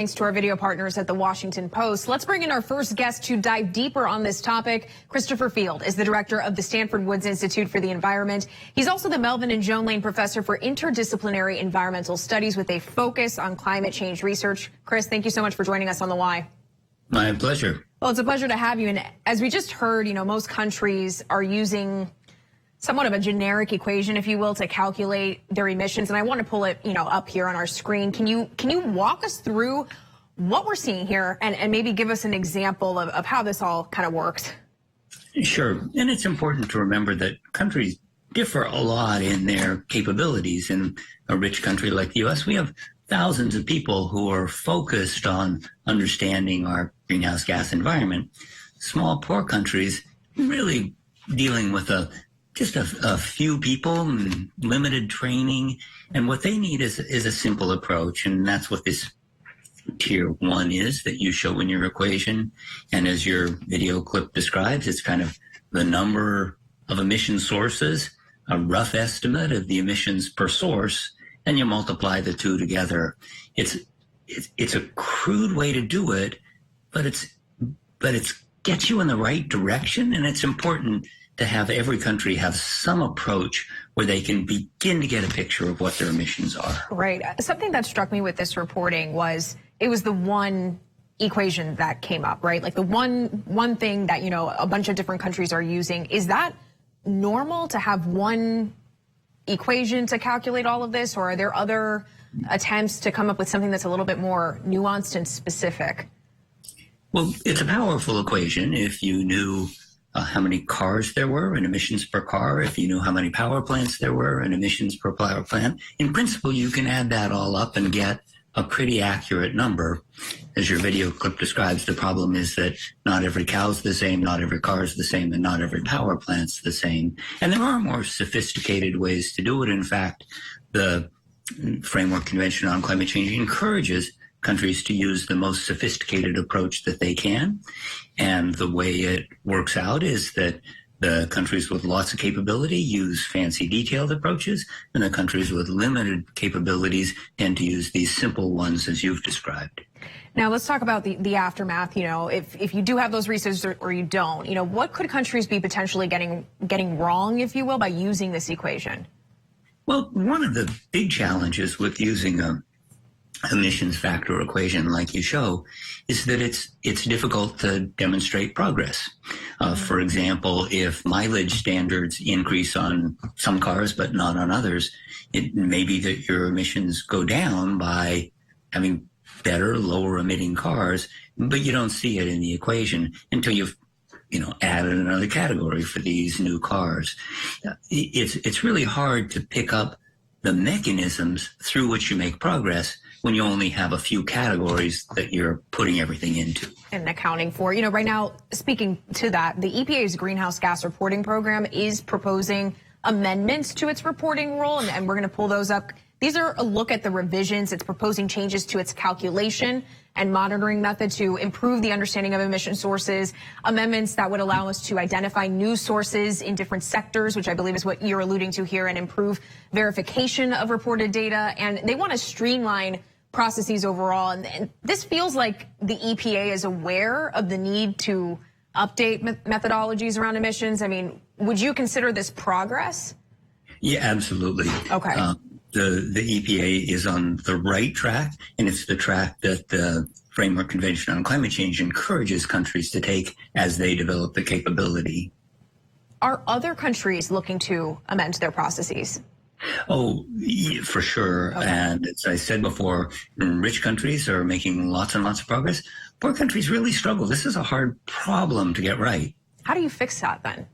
Thanks to our video partners at the Washington Post. Let's bring in our first guest to dive deeper on this topic. Christopher Field is the director of the Stanford Woods Institute for the Environment. He's also the Melvin and Joan Lane Professor for Interdisciplinary Environmental Studies with a focus on climate change research. Chris, thank you so much for joining us on The Why. My pleasure. Well, it's a pleasure to have you. And as we just heard, most countries are using somewhat of a generic equation, if you will, to calculate their emissions. And I want to pull it, up here on our screen. Can you walk us through what we're seeing here and maybe give us an example of how this all kind of works? Sure. And it's important to remember that countries differ a lot in their capabilities. In a rich country like the U.S., we have thousands of people who are focused on understanding our greenhouse gas environment. Small, poor countries really dealing with just a few people and limited training. And what they need is a simple approach. And that's what this tier 1 is that you show in your equation. And as your video clip describes, it's kind of the number of emission sources, a rough estimate of the emissions per source, and you multiply the two together. It's a crude way to do it, but it's gets you in the right direction. And it's important to have every country have some approach where they can begin to get a picture of what their emissions are. Right. Something that struck me with this reporting was it was the one equation that came up, right? Like the one thing that, a bunch of different countries are using. Is that normal to have one equation to calculate all of this, or are there other attempts to come up with something that's a little bit more nuanced and specific? Well, it's a powerful equation if you knew how many cars there were and emissions per car, if you knew how many power plants there were and emissions per power plant. In principle, you can add that all up and get a pretty accurate number. As your video clip describes, the problem is that not every cow's the same, not every car is the same, and not every power plant's the same. And there are more sophisticated ways to do it. In fact, the Framework Convention on Climate Change encourages countries to use the most sophisticated approach that they can. And the way it works out is that the countries with lots of capability use fancy detailed approaches, and the countries with limited capabilities tend to use these simple ones as you've described. Now let's talk about the aftermath. If you do have those resources or you don't, what could countries be potentially getting wrong, if you will, by using this equation? Well, one of the big challenges with using a emissions factor equation like you show is that it's difficult to demonstrate progress. For example, if mileage standards increase on some cars but not on others, it may be that your emissions go down by having better, lower emitting cars, but you don't see it in the equation until you've added another category for these new cars. It's really hard to pick up the mechanisms through which you make progress when you only have a few categories that you're putting everything into. And accounting for, right now, speaking to that, the EPA's greenhouse gas reporting program is proposing amendments to its reporting rule, and we're going to pull those up. These are a look at the revisions. It's proposing changes to its calculation and monitoring method to improve the understanding of emission sources, amendments that would allow us to identify new sources in different sectors, which I believe is what you're alluding to here, and improve verification of reported data. And they want to streamline processes overall. And this feels like the EPA is aware of the need to update methodologies around emissions. I mean, would you consider this progress? Yeah, absolutely. Okay. The EPA is on the right track, and it's the track that the Framework Convention on Climate Change encourages countries to take as they develop the capability. Are other countries looking to amend their processes? Oh, for sure. Okay. And as I said before, rich countries are making lots and lots of progress. Poor countries really struggle. This is a hard problem to get right. How do you fix that then?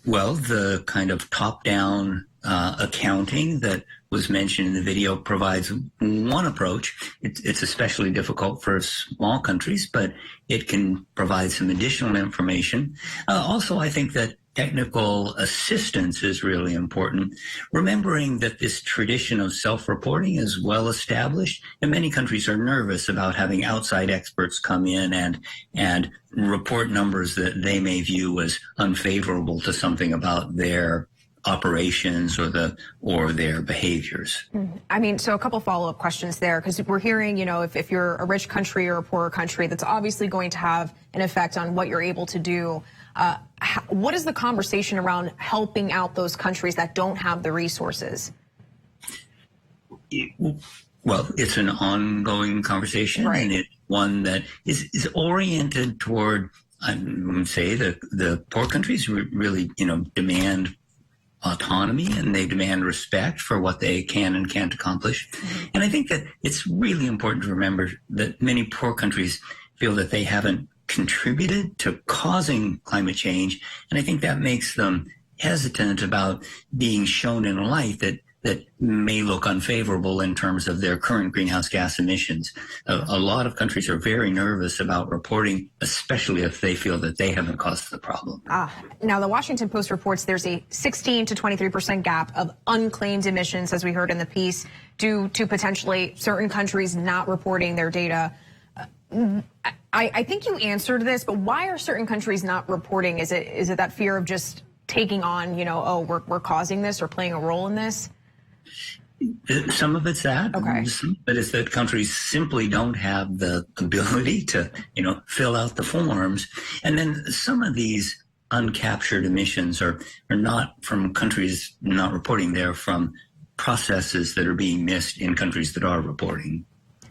Well, the kind of top-down accounting that was mentioned in the video provides one approach. It's especially difficult for small countries, but it can provide some additional information. Also, I think that technical assistance is really important, remembering that this tradition of self-reporting is well established, and many countries are nervous about having outside experts come in and report numbers that they may view as unfavorable to something about their operations or their behaviors. I mean, so a couple follow-up questions there, because we're hearing, if you're a rich country or a poorer country, that's obviously going to have an effect on what you're able to do. What is the conversation around helping out those countries that don't have the resources? Well, it's an ongoing conversation, right. And it's one that is oriented toward, I would say, the poor countries really, demand autonomy, and they demand respect for what they can and can't accomplish. And I think that it's really important to remember that many poor countries feel that they haven't contributed to causing climate change. And I think that makes them hesitant about being shown in a light that may look unfavorable in terms of their current greenhouse gas emissions. A lot of countries are very nervous about reporting, especially if they feel that they haven't caused the problem. Now, the Washington Post reports there's a 16 to 23% gap of unclaimed emissions, as we heard in the piece, due to potentially certain countries not reporting their data. I think you answered this, but why are certain countries not reporting? Is it that fear of just taking on, we're causing this or playing a role in this? Some of it's that, okay. But it's that countries simply don't have the ability to, fill out the forms. And then some of these uncaptured emissions are not from countries not reporting. They're from processes that are being missed in countries that are reporting.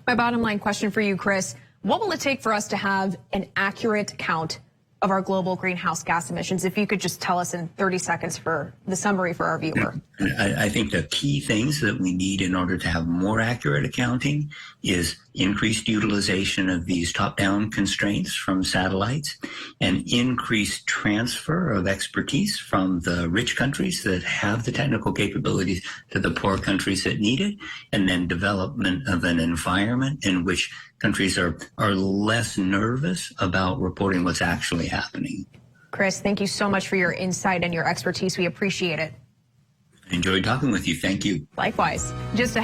My bottom line question for you, Chris, what will it take for us to have an accurate count of our global greenhouse gas emissions? If you could just tell us in 30 seconds for the summary for our viewer. I think the key things that we need in order to have more accurate accounting is increased utilization of these top-down constraints from satellites and increased transfer of expertise from the rich countries that have the technical capabilities to the poor countries that need it, and then development of an environment in which countries are less nervous about reporting what's actually happening. Chris, thank you so much for your insight and your expertise. We appreciate it. I enjoyed talking with you. Thank you. Likewise. Just a